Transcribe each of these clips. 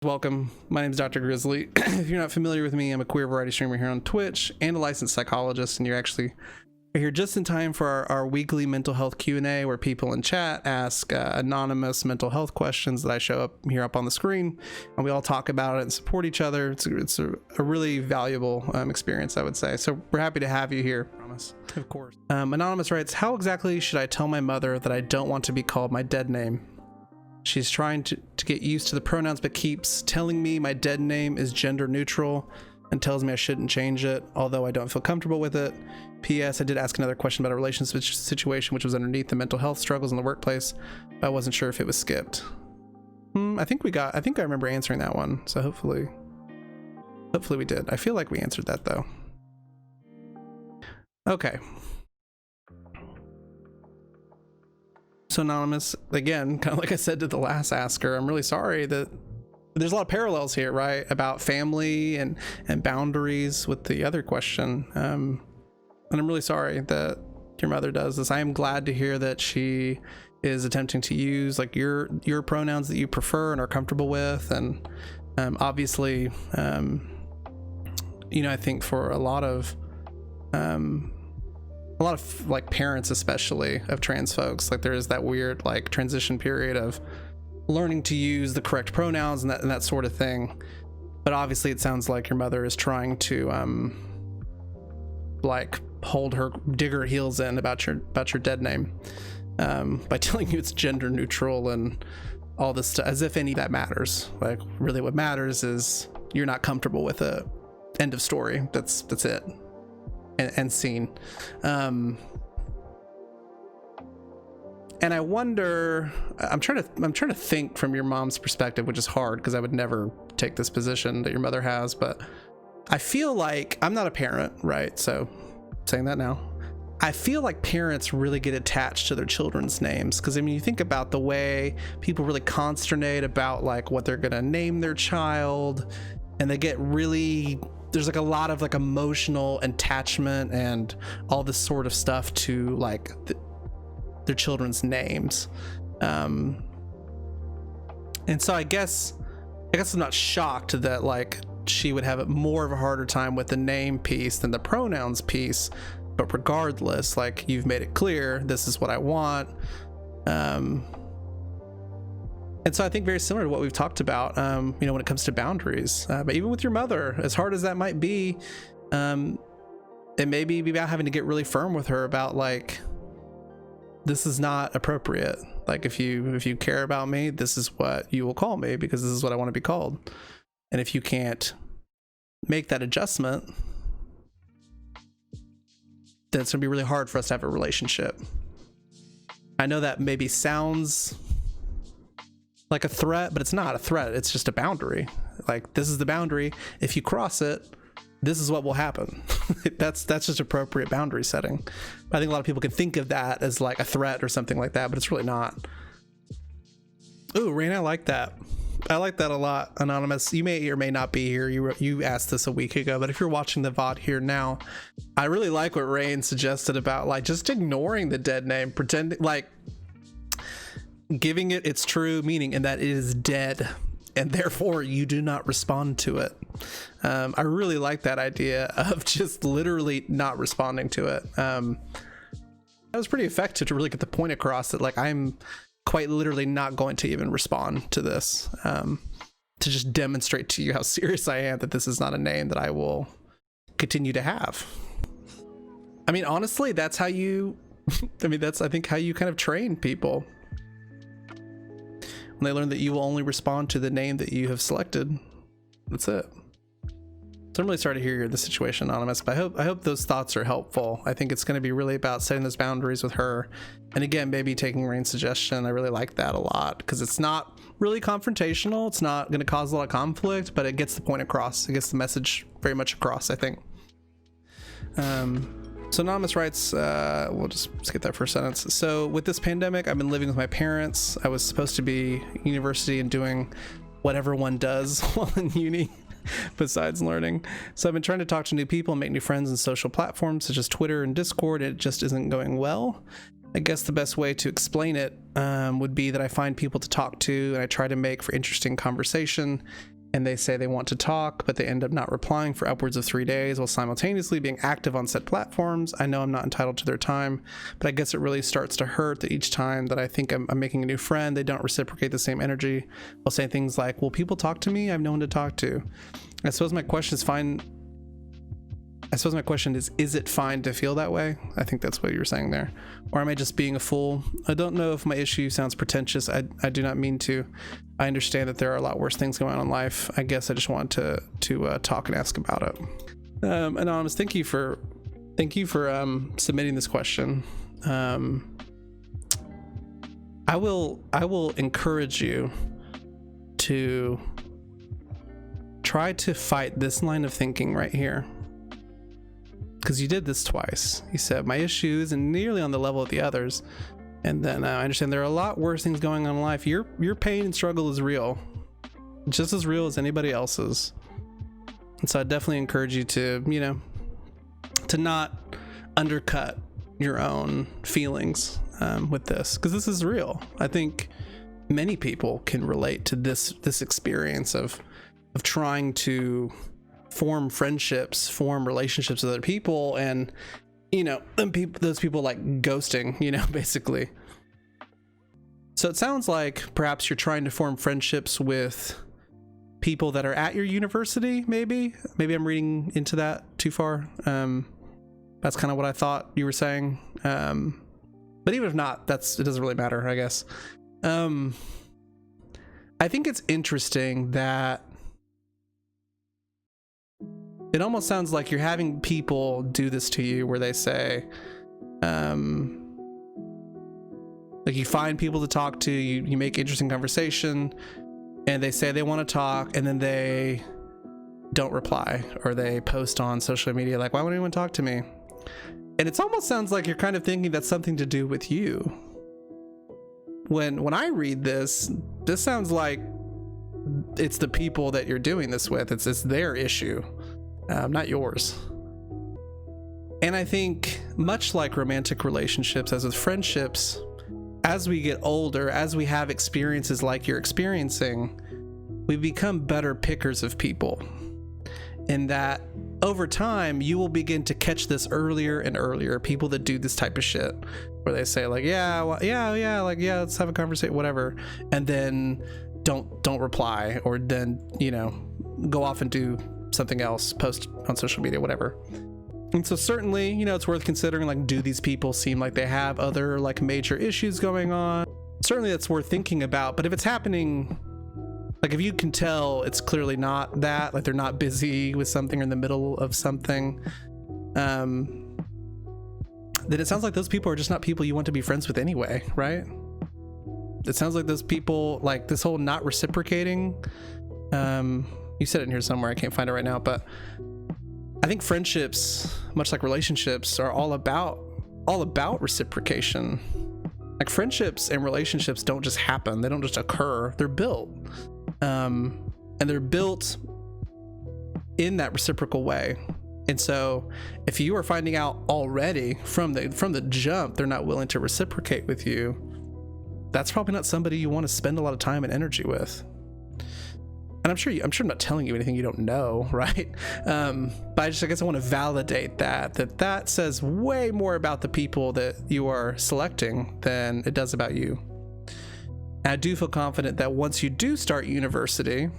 Welcome. My name is Dr. Grizzly. If you're not familiar with me, I'm a queer variety streamer here on Twitch and a licensed psychologist, and you're actually here just in time for our weekly mental health Q&A, where people in chat ask anonymous mental health questions that I show up here up on the screen, and we all talk about it and support each other. It's a really valuable experience, I would say. So we're happy to have you here. I promise. Of course. Anonymous writes, how exactly should I tell my mother that I don't want to be called my dead name? She's trying to get used to the pronouns, but keeps telling me my dead name is gender neutral and tells me I shouldn't change it, although I don't feel comfortable with it. P.S. I did ask another question about a relationship situation, which was underneath the mental health struggles in the workplace, but I wasn't sure if it was skipped. I think I remember answering that one, so hopefully we did. I feel like we answered that, though. Okay. So Anonymous, again, kind of like I said to the last asker, I'm really sorry that there's a lot of parallels here, right? About family and boundaries with the other question. And I'm really sorry that your mother does this. I am glad to hear that she is attempting to use like your pronouns that you prefer and are comfortable with. And obviously, I think for a lot of like parents, especially of trans folks, like there is that weird like transition period of learning to use the correct pronouns and that sort of thing. But obviously it sounds like your mother is trying to like dig her heels in about your dead name by telling you it's gender neutral and all this stuff, as if any of that matters. Like really what matters is you're not comfortable with it. End of story. That's it. And scene. And I wonder, I'm trying to think from your mom's perspective, which is hard because I would never take this position that your mother has, but I feel like I'm not a parent, right? So saying that now, I feel like parents really get attached to their children's names, because I mean, you think about the way people really consternate about like what they're gonna name their child, and they get really, there's like a lot of like emotional attachment and all this sort of stuff to like their children's names. And so I guess I'm not shocked that like she would have more of a harder time with the name piece than the pronouns piece. But regardless, like you've made it clear, this is what I want. And so I think very similar to what we've talked about, when it comes to boundaries, but even with your mother, as hard as that might be, it may be about having to get really firm with her about like, this is not appropriate. Like if you care about me, this is what you will call me, because this is what I want to be called. And if you can't make that adjustment, then it's gonna be really hard for us to have a relationship. I know that maybe sounds like a threat, but it's not a threat. It's just a boundary. Like, this is the boundary. If you cross it, this is what will happen. That's just appropriate boundary setting. I think a lot of people can think of that as like a threat or something like that, but it's really not. Ooh, Rain, I like that. I like that a lot, Anonymous. You may or may not be here. You asked this a week ago, but if you're watching the VOD here now, I really like what Rain suggested about like just ignoring the dead name, pretending like giving it its true meaning, and that it is dead, and therefore you do not respond to it. I really like that idea of just literally not responding to it. That was pretty effective to really get the point across that like I'm quite literally not going to even respond to this, to just demonstrate to you how serious I am that this is not a name that I will continue to have. I mean, honestly, that's how you that's I think how you kind of train people. When they learn that you will only respond to the name that you have selected. That's it. So I'm really sorry to hear you're in this situation, Anonymous, but I hope those thoughts are helpful. I think it's going to be really about setting those boundaries with her. And again, maybe taking Rain's suggestion. I really like that a lot, because it's not really confrontational. It's not going to cause a lot of conflict, but it gets the point across. It gets the message very much across, I think. So Anonymous writes, we'll just skip that first sentence. So with this pandemic, I've been living with my parents. I was supposed to be at university and doing whatever one does while in uni besides learning. So I've been trying to talk to new people and make new friends on social platforms such as Twitter and Discord. It just isn't going well. I guess the best way to explain it would be that I find people to talk to and I try to make for interesting conversation, and they say they want to talk, but they end up not replying for upwards of 3 days while simultaneously being active on said platforms. I know I'm not entitled to their time, but I guess it really starts to hurt that each time that I think I'm making a new friend, they don't reciprocate the same energy while saying things like, will people talk to me? I have no one to talk to. I suppose my question is it fine to feel that way? I think that's what you were saying there. Or am I just being a fool? I don't know if my issue sounds pretentious. I do not mean to. I understand that there are a lot worse things going on in life. I guess I just wanted to talk and ask about it. Anonymous, thank you for submitting this question. I will encourage you to try to fight this line of thinking right here. Because you did this twice. You said my issue isn't nearly on the level of the others, and then I understand there are a lot worse things going on in life. Your pain and struggle is real, just as real as anybody else's. And so I definitely encourage you to to not undercut your own feelings with this, because this is real. I think many people can relate to this experience of trying to form friendships, form relationships with other people, and those people like ghosting, basically. So it sounds like perhaps you're trying to form friendships with people that are at your university. Maybe I'm reading into that too far. That's kind of what I thought you were saying. But even if not, it doesn't really matter, I guess. I think it's interesting that it almost sounds like you're having people do this to you, where they say, like, you find people to talk to, you make interesting conversation, and they say they want to talk, and then they don't reply, or they post on social media like, why won't anyone talk to me? And it almost sounds like you're kind of thinking that's something to do with you. When I read this sounds like it's the people that you're doing this with. It's their issue. Not yours. And I think, much like romantic relationships, as with friendships, as we get older, as we have experiences like you're experiencing, we become better pickers of people. In that, over time, you will begin to catch this earlier and earlier. People that do this type of shit, where they say like, yeah, let's have a conversation, whatever, and then don't reply, or then go off and do something else, post on social media, whatever. And so certainly, it's worth considering, like, do these people seem like they have other like major issues going on? Certainly that's worth thinking about. But if it's happening, like, if you can tell it's clearly not that, like they're not busy with something or in the middle of something, then it sounds like those people are just not people you want to be friends with anyway, right? It sounds like those people, like this whole not reciprocating, you said it in here somewhere, I can't find it right now, but I think friendships, much like relationships, are all about reciprocation. Like, friendships and relationships don't just happen, they don't just occur, they're built. And they're built in that reciprocal way. And so if you are finding out already from the jump they're not willing to reciprocate with you, that's probably not somebody you want to spend a lot of time and energy with. And I'm sure I'm not telling you anything you don't know, right? But I guess I want to validate that says way more about the people that you are selecting than it does about you. And I do feel confident that once you do start university,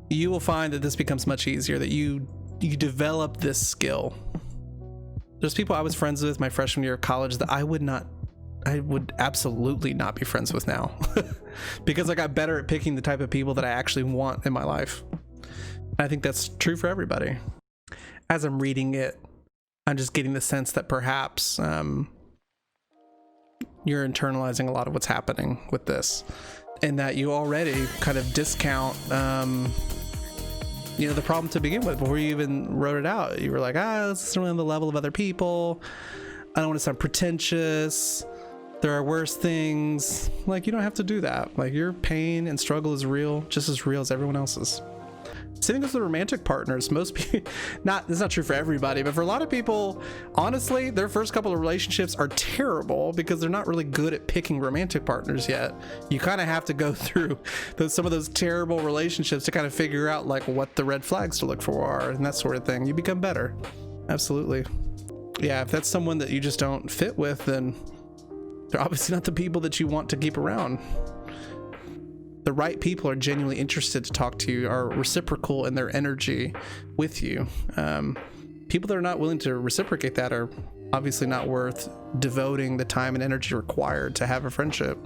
you will find that this becomes much easier, that you develop this skill. There's people I was friends with my freshman year of college that I would absolutely not be friends with now because I got better at picking the type of people that I actually want in my life. I think that's true for everybody. As I'm reading it, I'm just getting the sense that perhaps you're internalizing a lot of what's happening with this, and that you already kind of discount the problem to begin with. Before you even wrote it out, you were like, this is really on the level of other people. I don't want to sound pretentious. There are worse things. Like, you don't have to do that. Like, your pain and struggle is real, just as real as everyone else's. same thing with the romantic partners. Most people, it's not true for everybody, but for a lot of people, honestly, their first couple of relationships are terrible because they're not really good at picking romantic partners yet. You kind of have to go through some of those terrible relationships to kind of figure out like what the red flags to look for are and that sort of thing. You become better. Absolutely. Yeah, if that's someone that you just don't fit with, then they're obviously not the people that you want to keep around. The right people are genuinely interested to talk to you, are reciprocal in their energy with you. People that are not willing to reciprocate that are obviously not worth devoting the time and energy required to have a friendship.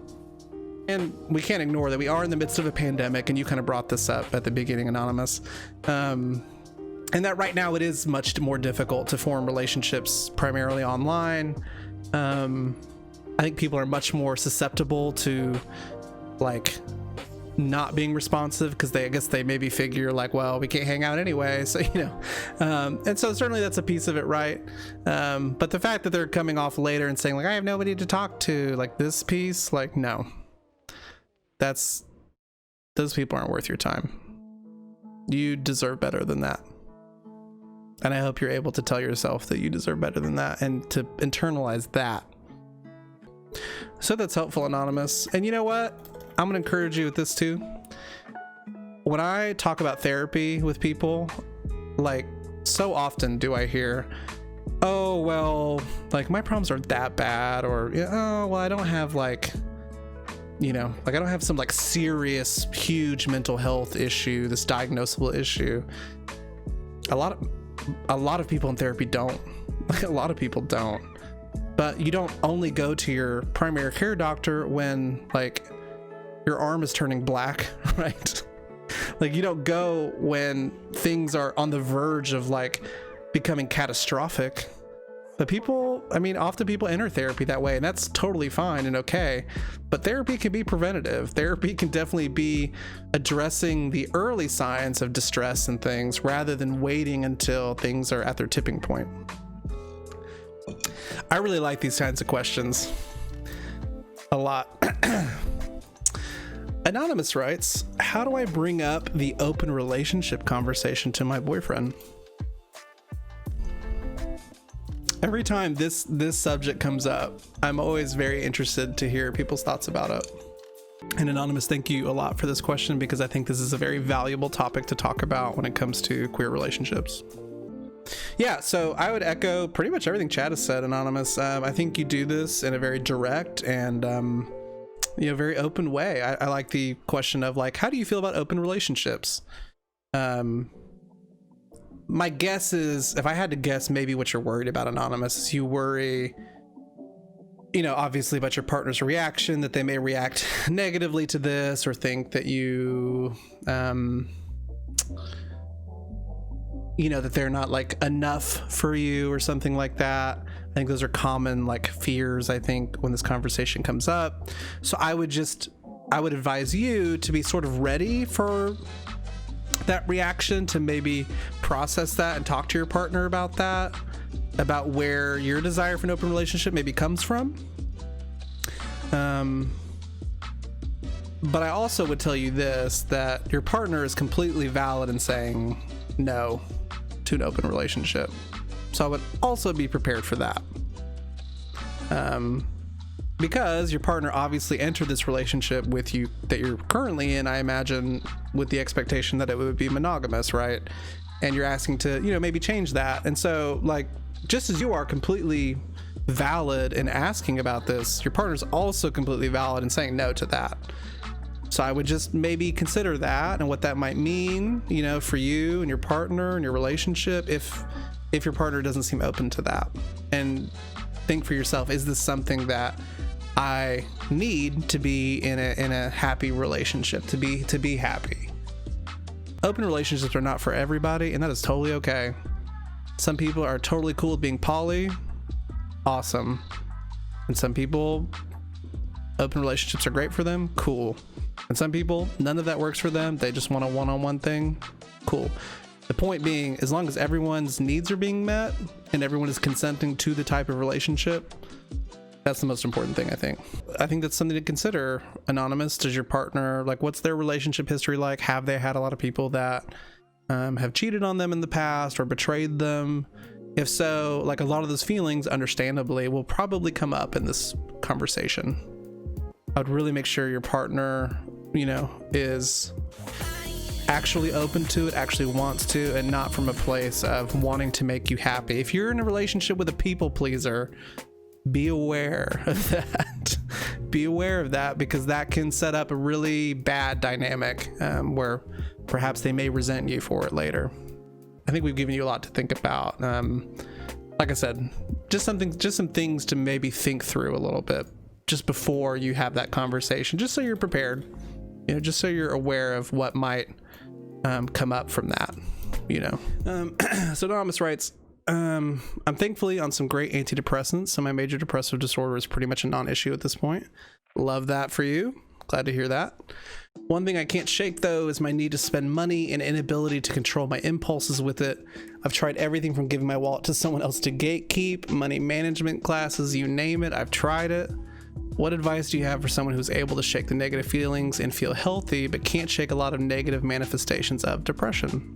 And we can't ignore that we are in the midst of a pandemic, and you kind of brought this up at the beginning, Anonymous. And that right now it is much more difficult to form relationships primarily online. I think people are much more susceptible to like not being responsive because I guess they maybe figure like, well, we can't hang out anyway, so and so certainly that's a piece of it, right? But the fact that they're coming off later and saying like, I have nobody to talk to, like this piece, like, no, those people aren't worth your time. You deserve better than that, and I hope you're able to tell yourself that you deserve better than that and to internalize that. So that's helpful, Anonymous. And you know what? I'm going to encourage you with this too. When I talk about therapy with people, like so often do I hear, oh, well, like my problems aren't that bad, or, oh, well, I don't have like, like I don't have some like serious, huge mental health issue, this diagnosable issue. A lot of people in therapy don't. Like a lot of people don't. But you don't only go to your primary care doctor when like your arm is turning black, right? Like you don't go when things are on the verge of like becoming catastrophic. But often people enter therapy that way, and that's totally fine and okay. But therapy can be preventative. Therapy can definitely be addressing the early signs of distress and things rather than waiting until things are at their tipping point. I really like these kinds of questions a lot. Anonymous writes, how do I bring up the open relationship conversation to my boyfriend? Every time this subject comes up, I'm always very interested to hear people's thoughts about it. And Anonymous, thank you a lot for this question, because I think this is a very valuable topic to talk about when it comes to queer relationships. Yeah, so I would echo pretty much everything Chad has said, Anonymous. I think you do this in a very direct and very open way. I like the question of like, how do you feel about open relationships? My guess is, if I had to guess, maybe what you're worried about, Anonymous, is you worry, obviously about your partner's reaction, that they may react negatively to this, or think that you, that they're not like enough for you or something like that. I think those are common like fears, I think, when this conversation comes up. So I would advise you to be sort of ready for that reaction, to maybe process that and talk to your partner about that, about where your desire for an open relationship maybe comes from. But I also would tell you this, that your partner is completely valid in saying no to an open relationship. So I would also be prepared for that. Because your partner obviously entered this relationship with you that you're currently in, I imagine, with the expectation that it would be monogamous, right? And you're asking to, maybe change that. And so, like, just as you are completely valid in asking about this, your partner's also completely valid in saying no to that. So I would just maybe consider that and what that might mean, for you and your partner and your relationship, if your partner doesn't seem open to that. And think for yourself, is this something that I need to be in a happy relationship, to be happy? Open relationships are not for everybody, and that is totally okay. Some people are totally cool with being poly. Awesome. And some people, open relationships are great for them. Cool. And some people, none of that works for them. They just want a one-on-one thing. Cool. The point being, as long as everyone's needs are being met and everyone is consenting to the type of relationship, that's the most important thing, I think. I think that's something to consider, Anonymous. Does your partner, like, what's their relationship history like? Have they had a lot of people that have cheated on them in the past or betrayed them? If so, like a lot of those feelings, understandably, will probably come up in this conversation. I would really make sure your partner, is actually open to it, actually wants to, and not from a place of wanting to make you happy. If you're in a relationship with a people pleaser, be aware of that. Be aware of that, because that can set up a really bad dynamic where perhaps they may resent you for it later. I think we've given you a lot to think about. Like I said, just some things to maybe think through a little bit just before you have that conversation, just so you're prepared, just so you're aware of what might come up from that, So Anonymous writes, I'm thankfully on some great antidepressants, so my major depressive disorder is pretty much a non-issue at this point. Love that for you. Glad to hear that. One thing I can't shake, though, is my need to spend money and inability to control my impulses with it. I've tried everything from giving my wallet to someone else to gatekeep, money management classes, you name it, I've tried it. What advice do you have for someone who's able to shake the negative feelings and feel healthy, but can't shake a lot of negative manifestations of depression?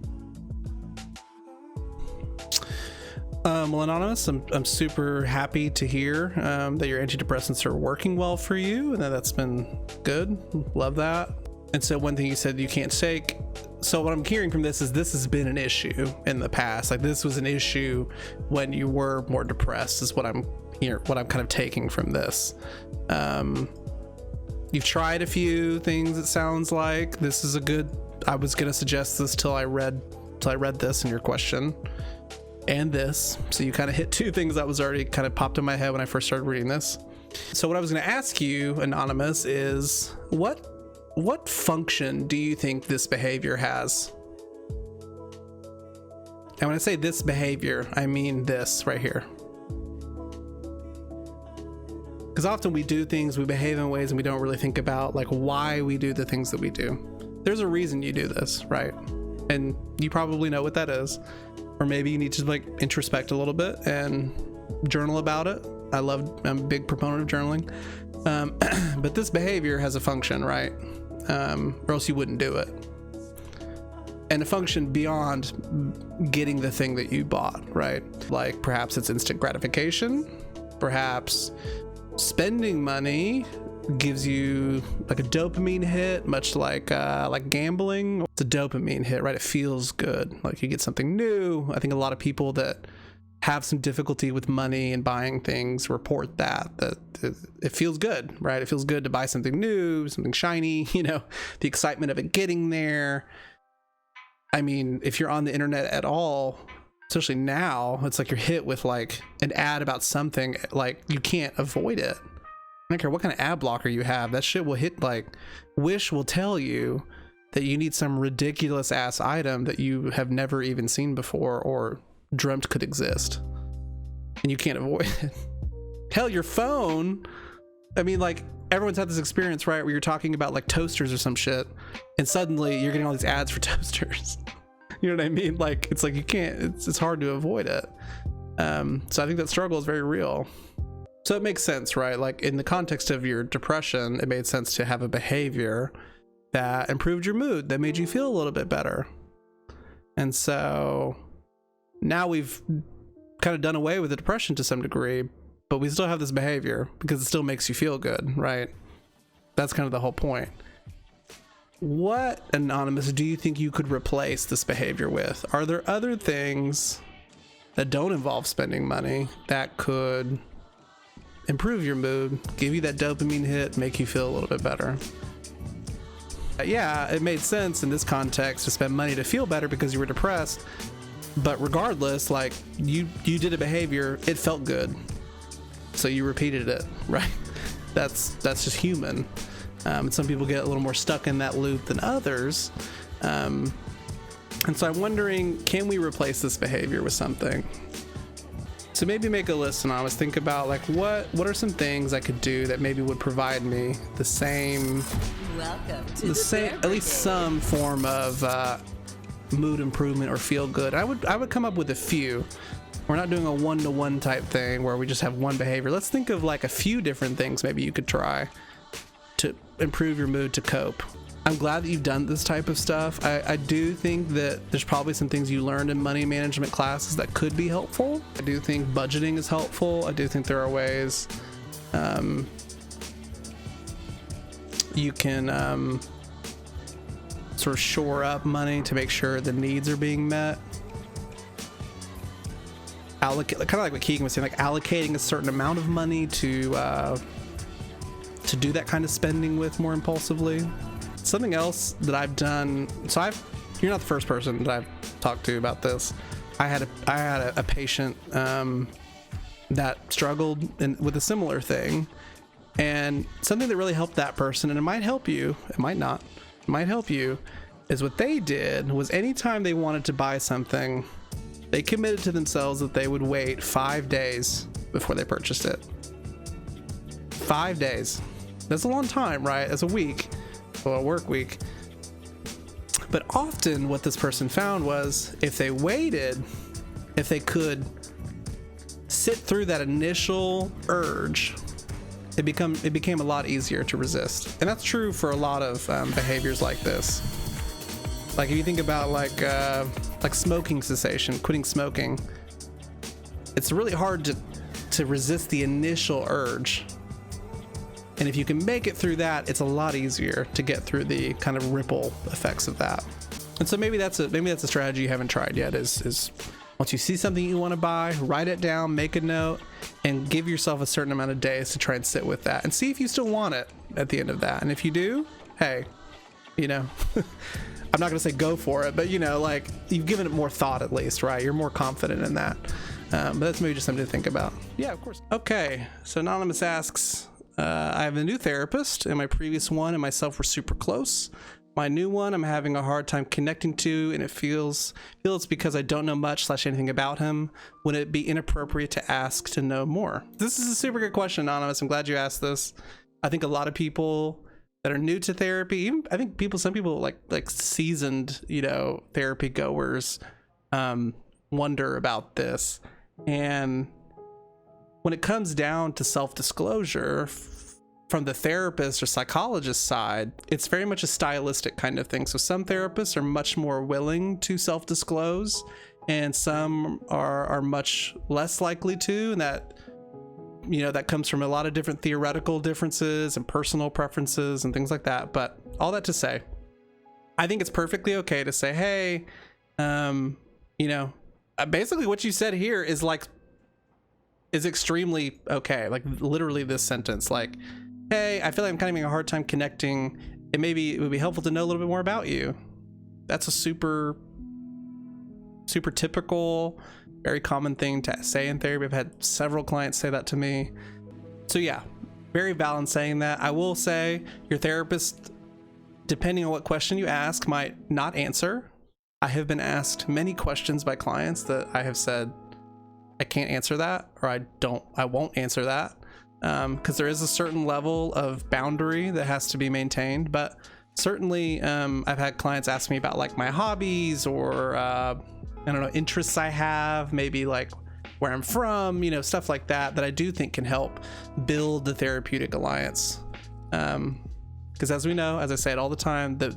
Well, Anonymous, I'm super happy to hear that your antidepressants are working well for you, and that's been good. Love that. And so one thing you said you can't shake. So what I'm hearing from this is this has been an issue in the past. Like this was an issue when you were more depressed, is what I'm kind of taking from this. You've tried a few things, it sounds like. This is I was going to suggest this till I read this in your question. And this, so you kind of hit two things that was already kind of popped in my head when I first started reading this. So what I was going to ask you, Anonymous, is what function do you think this behavior has? And when I say this behavior, I mean this right here. Because often we do things, we behave in ways, and we don't really think about like why we do the things that we do. There's a reason you do this, right? And you probably know what that is. Or maybe you need to like introspect a little bit and journal about it. I'm a big proponent of journaling. But this behavior has a function, right? Or else you wouldn't do it. And a function beyond getting the thing that you bought, right? Like perhaps it's instant gratification. Perhaps spending money gives you like a dopamine hit, much like gambling. It's a dopamine hit, right? It feels good, like you get something new. I think a lot of people that have some difficulty with money and buying things report that it feels good, right? It feels good to buy something new, something shiny, the excitement of it getting there. I mean, if you're on the internet at all, especially now, it's like you're hit with like an ad about something, like you can't avoid it. I don't care what kind of ad blocker you have, that shit will hit. Like Wish will tell you that you need some ridiculous ass item that you have never even seen before or dreamt could exist, and you can't avoid it. Hell, your phone, I mean, like everyone's had this experience, right, where you're talking about like toasters or some shit, and suddenly you're getting all these ads for toasters. You know what I mean? Like it's like you can't, it's hard to avoid it. So I think that struggle is very real. So it makes sense, right? Like in the context of your depression, it made sense to have a behavior that improved your mood, that made you feel a little bit better. And so now we've kind of done away with the depression to some degree, but we still have this behavior because it still makes you feel good, right? That's kind of the whole point. What, Anonymous, do you think you could replace this behavior with? Are there other things that don't involve spending money that could improve your mood, give you that dopamine hit, make you feel a little bit better? Yeah, it made sense in this context to spend money to feel better because you were depressed, but regardless, like you did a behavior, it felt good, so you repeated it, right? That's just human. And some people get a little more stuck in that loop than others, and so I'm wondering, can we replace this behavior with something? So maybe make a list, and I was thinking about like what are some things I could do that maybe would provide me the same, at least some form of mood improvement or feel good. I would come up with a few. We're not doing a one-to-one type thing where we just have one behavior. Let's think of like a few different things maybe you could try to improve your mood, to cope. I'm glad that you've done this type of stuff. I do think that there's probably some things you learned in money management classes that could be helpful. I do think budgeting is helpful. I do think there are ways you can sort of shore up money to make sure the needs are being met. Allocate, kind of like what Keegan was saying, like allocating a certain amount of money to do that kind of spending with more impulsively. Something else that I've done, you're not the first person that I've talked to about this. I had a patient that struggled with a similar thing, and something that really helped that person, and it might help you, it might not, it might help you, is what they did was anytime they wanted to buy something, they committed to themselves that they would wait 5 days before they purchased it. 5 days. That's a long time, right? That's a week, or a work week. But often what this person found was if they waited, if they could sit through that initial urge, it became a lot easier to resist. And that's true for a lot of behaviors like this. Like if you think about like smoking cessation, quitting smoking, it's really hard to resist the initial urge. And if you can make it through that, it's a lot easier to get through the kind of ripple effects of that. And so maybe that's a strategy you haven't tried yet, is once you see something you want to buy, write it down, make a note, and give yourself a certain amount of days to try and sit with that and see if you still want it at the end of that. And if you do, hey, you know, I'm not going to say go for it, but you know, like you've given it more thought at least, right? You're more confident in that. But that's maybe just something to think about. Yeah, of course. Okay. So Anonymous asks, I have a new therapist, and my previous one and myself were super close. My new one I'm having a hard time connecting to, and it feels it's because I don't know much / anything about him. Would it be inappropriate to ask to know more? This is a super good question, Anonymous. I'm glad you asked this. I think a lot of people that are new to therapy, even I think some people like seasoned, you know, therapy goers, wonder about this. And when it comes down to self-disclosure from the therapist or psychologist side, it's very much a stylistic kind of thing. So some therapists are much more willing to self-disclose, and some are much less likely to, and that, you know, that comes from a lot of different theoretical differences and personal preferences and things like that. But all that to say, I think it's perfectly okay to say, hey, you know, basically what you said here is extremely okay. Like literally this sentence, like, hey, I feel like I'm kind of having a hard time connecting. It would be helpful to know a little bit more about you. That's a super typical, very common thing to say in therapy. I've had several clients say that to me. So yeah, very valid saying that. I will say your therapist, depending on what question you ask, might not answer. I have been asked many questions by clients that I have said, I can't answer that, or I won't answer that, because there is a certain level of boundary that has to be maintained. But certainly I've had clients ask me about like my hobbies or I don't know, interests I have, maybe like where I'm from, you know, stuff like that I do think can help build the therapeutic alliance. Because as we know, as I say it all the time, the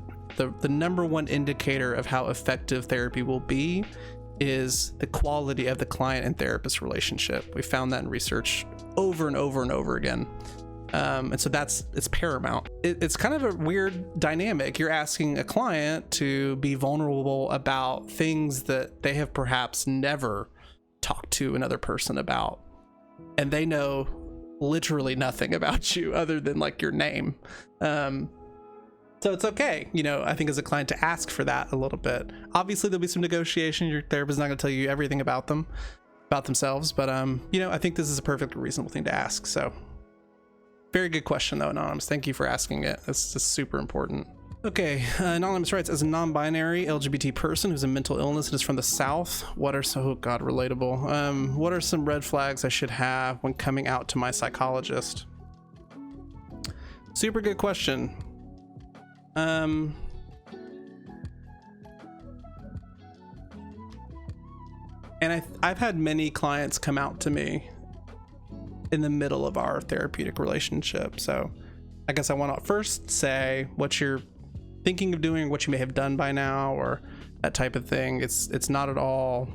number one indicator of how effective therapy will be is the quality of the client and therapist relationship. We found that in research over and over and over again. And so it's paramount. It's kind of a weird dynamic. You're asking a client to be vulnerable about things that they have perhaps never talked to another person about. And they know literally nothing about you other than like your name. So it's okay, you know, I think as a client to ask for that a little bit. Obviously there'll be some negotiation. Your therapist is not going to tell you everything about themselves, but you know, I think this is a perfectly reasonable thing to ask. So very good question though, Anonymous. Thank you for asking it. It's just super important. Okay, Anonymous writes, as a non-binary LGBT person who's a mental illness and is from the South, what are some, oh God, relatable. What are some red flags I should have when coming out to my psychologist? Super good question. And I've had many clients come out to me in the middle of our therapeutic relationship. So I guess I want to first say, what's your thinking of doing what you may have done by now or that type of thing, it's not at all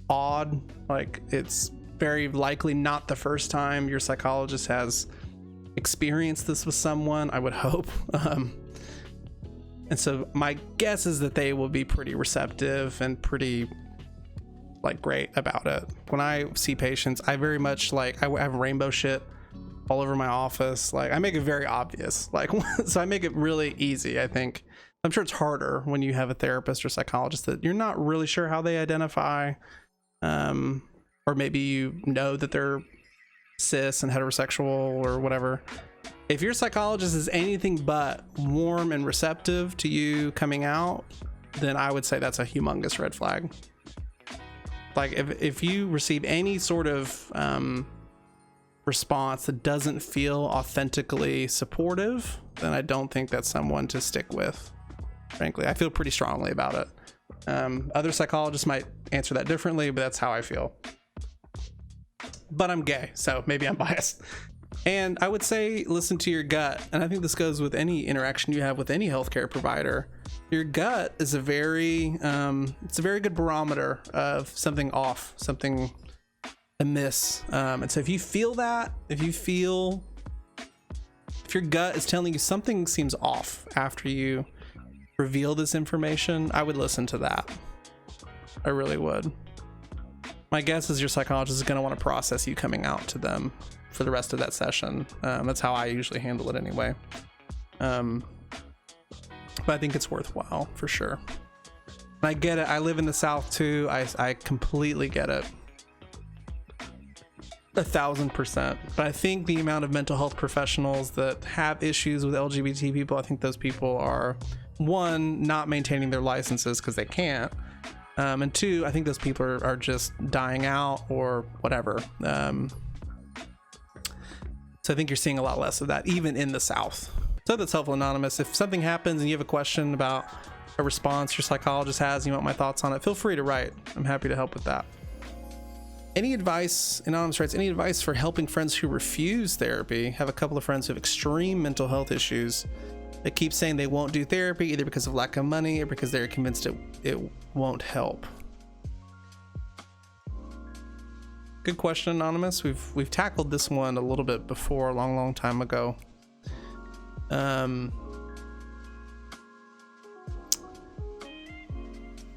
odd. Like, it's very likely not the first time your psychologist has experienced this with someone, I would hope. And so my guess is that they will be pretty receptive and pretty like great about it. When I see patients, I very much like, I have rainbow shit all over my office. Like, I make it very obvious, like, so I make it really easy. I think, I'm sure it's harder when you have a therapist or psychologist that you're not really sure how they identify, or maybe you know that they're cis and heterosexual or whatever. If your psychologist is anything but warm and receptive to you coming out, then I would say that's a humongous red flag. Like, if you receive any sort of response that doesn't feel authentically supportive, then I don't think that's someone to stick with. Frankly, I feel pretty strongly about it. Other psychologists might answer that differently, but that's how I feel. But I'm gay, so maybe I'm biased. And I would say listen to your gut. And I think this goes with any interaction you have with any healthcare provider. Your gut is a very good barometer of something off, something amiss. And so if you feel that, if your gut is telling you something seems off after you reveal this information, I would listen to that. I really would. My guess is your psychologist is going to want to process you coming out to them for the rest of that session. That's how I usually handle it anyway. But I think it's worthwhile for sure. And I get it. I live in the South too. I completely get it. 1,000%. But I think the amount of mental health professionals that have issues with LGBT people, I think those people are, one, not maintaining their licenses because they can't. And two, I think those people are just dying out or whatever. So I think you're seeing a lot less of that, even in the South. So that's helpful, Anonymous. If something happens and you have a question about a response your psychologist has, and you want my thoughts on it, feel free to write. I'm happy to help with that. Any advice, Anonymous writes, any advice for helping friends who refuse therapy? Have a couple of friends who have extreme mental health issues that keep saying they won't do therapy either because of lack of money or because they're convinced it won't help. Good question, Anonymous. We've tackled this one a little bit before, a long time ago.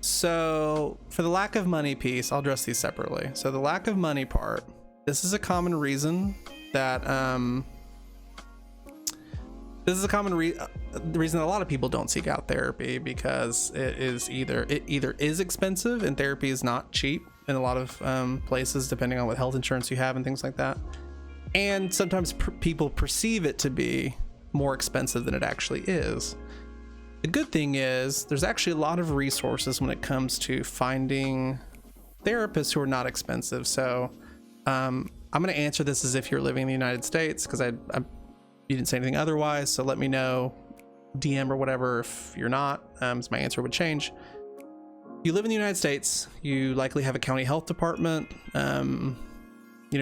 So for the lack of money piece, I'll address these separately. So the lack of money part, this is a common reason that the reason that a lot of people don't seek out therapy, because it either is expensive, and therapy is not cheap in a lot of places, depending on what health insurance you have and things like that. And sometimes people perceive it to be more expensive than it actually is. The good thing is there's actually a lot of resources when it comes to finding therapists who are not expensive. So I'm going to answer this as if you're living in the United States, because you didn't say anything otherwise. So let me know, DM or whatever, if you're not, so my answer would change. You live in the United States, you likely have a county health department,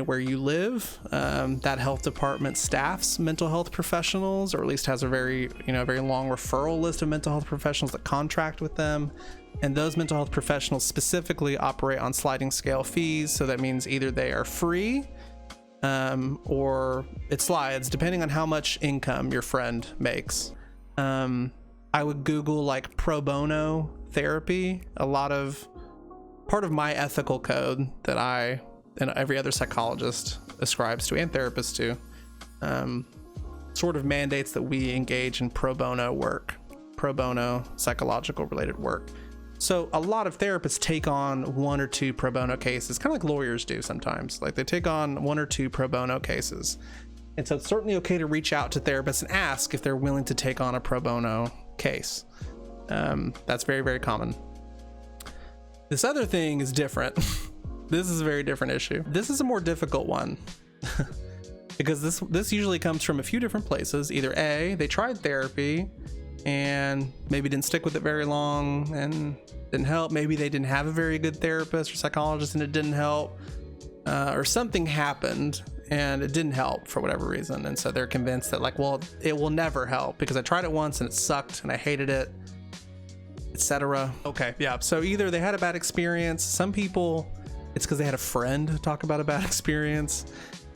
where you live. That health department staffs mental health professionals, or at least has a very long referral list of mental health professionals that contract with them. And those mental health professionals specifically operate on sliding scale fees. So that means either they are free, or it slides depending on how much income your friend makes. I would Google like pro bono therapy. Part of my ethical code that I and every other psychologist ascribes to, and therapist to, sort of mandates that we engage in pro bono work, pro bono psychological related work. So a lot of therapists take on one or two pro bono cases, kind of like lawyers do sometimes. Like, they take on one or two pro bono cases. And so it's certainly okay to reach out to therapists and ask if they're willing to take on a pro bono case. That's very, very common. This other thing is different. This is a very different issue. This is a more difficult one because this usually comes from a few different places. Either A, they tried therapy and maybe didn't stick with it very long and didn't help. Maybe they didn't have a very good therapist or psychologist and it didn't help, or something happened and it didn't help for whatever reason. And so they're convinced that like, well, it will never help because I tried it once and it sucked and I hated it, etc. Okay, yeah. So either they had a bad experience. Some people, it's because they had a friend talk about a bad experience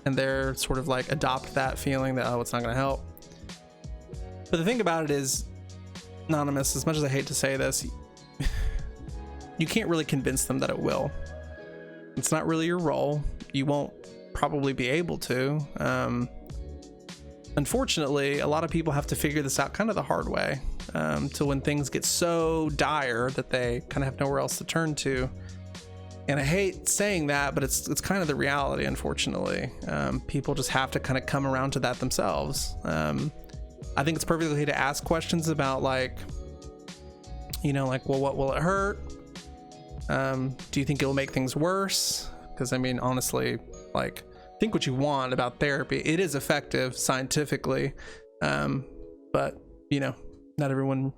and they're sort of like adopt that feeling that, oh, it's not going to help. But the thing about it is, Anonymous, as much as I hate to say this, you can't really convince them that it will. It's not really your role. You won't probably be able to. Unfortunately, a lot of people have to figure this out kind of the hard way, to when things get so dire that they kind of have nowhere else to turn to. And I hate saying that, but it's kind of the reality, unfortunately. People just have to kind of come around to that themselves. I think it's perfectly okay to ask questions about like, you know, like, well, what will it hurt? Do you think it will make things worse? Because I mean, honestly, like, think what you want about therapy. It is effective scientifically, but you know, not everyone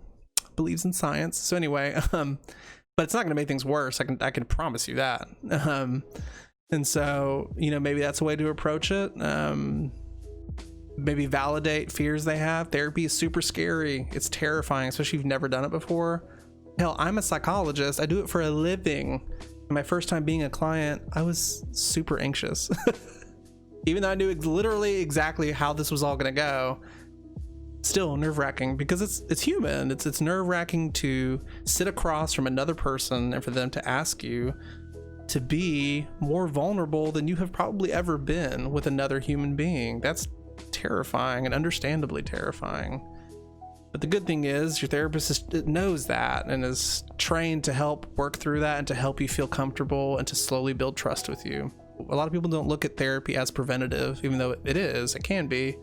believes in science. So anyway, but it's not going to make things worse. I can promise you that. And so, you know, maybe that's a way to approach it. Maybe validate fears they have. Therapy is super scary. It's terrifying, especially if you've never done it before. Hell, I'm a psychologist. I do it for a living. My first time being a client, I was super anxious. Even though I knew literally exactly how this was all going to go, still nerve-wracking because it's human. It's nerve-wracking to sit across from another person and for them to ask you to be more vulnerable than you have probably ever been with another human being. That's terrifying and understandably terrifying. But the good thing is your therapist knows that and is trained to help work through that and to help you feel comfortable and to slowly build trust with you. A lot of people don't look at therapy as preventative, even though it can be.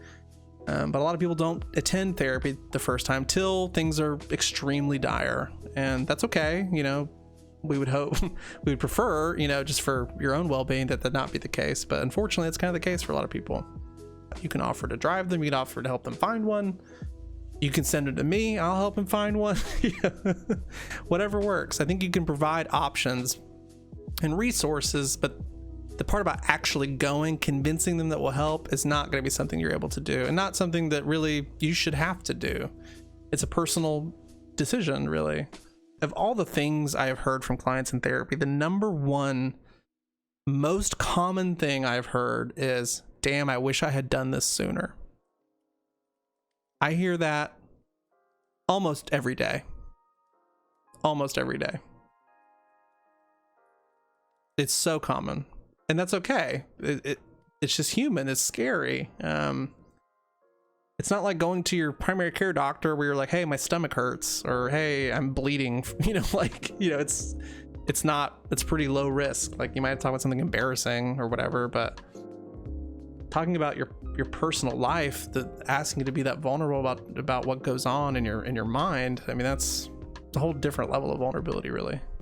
But a lot of people don't attend therapy the first time till things are extremely dire, and that's okay. You know, we would hope, we would prefer, you know, just for your own well-being that not be the case. But unfortunately, it's kind of the case for a lot of people. You can offer to drive them. You can offer to help them find one. You can send it to me. I'll help them find one. Whatever works. I think you can provide options and resources, but the part about actually going, convincing them that will help is not going to be something you're able to do, and not something that really you should have to do. It's a personal decision, really. Of all the things I have heard from clients in therapy, the number one most common thing I've heard is, damn, I wish I had done this sooner. I hear that almost every day. Almost every day. It's so common. And that's okay. It's just human. It's scary. It's not like going to your primary care doctor where you're like, hey, my stomach hurts, or hey, I'm bleeding. You know, like, you know, it's pretty low risk. Like, you might talk about something embarrassing or whatever, but talking about your personal life, asking you to be that vulnerable about what goes on in your mind, I mean, that's a whole different level of vulnerability, really.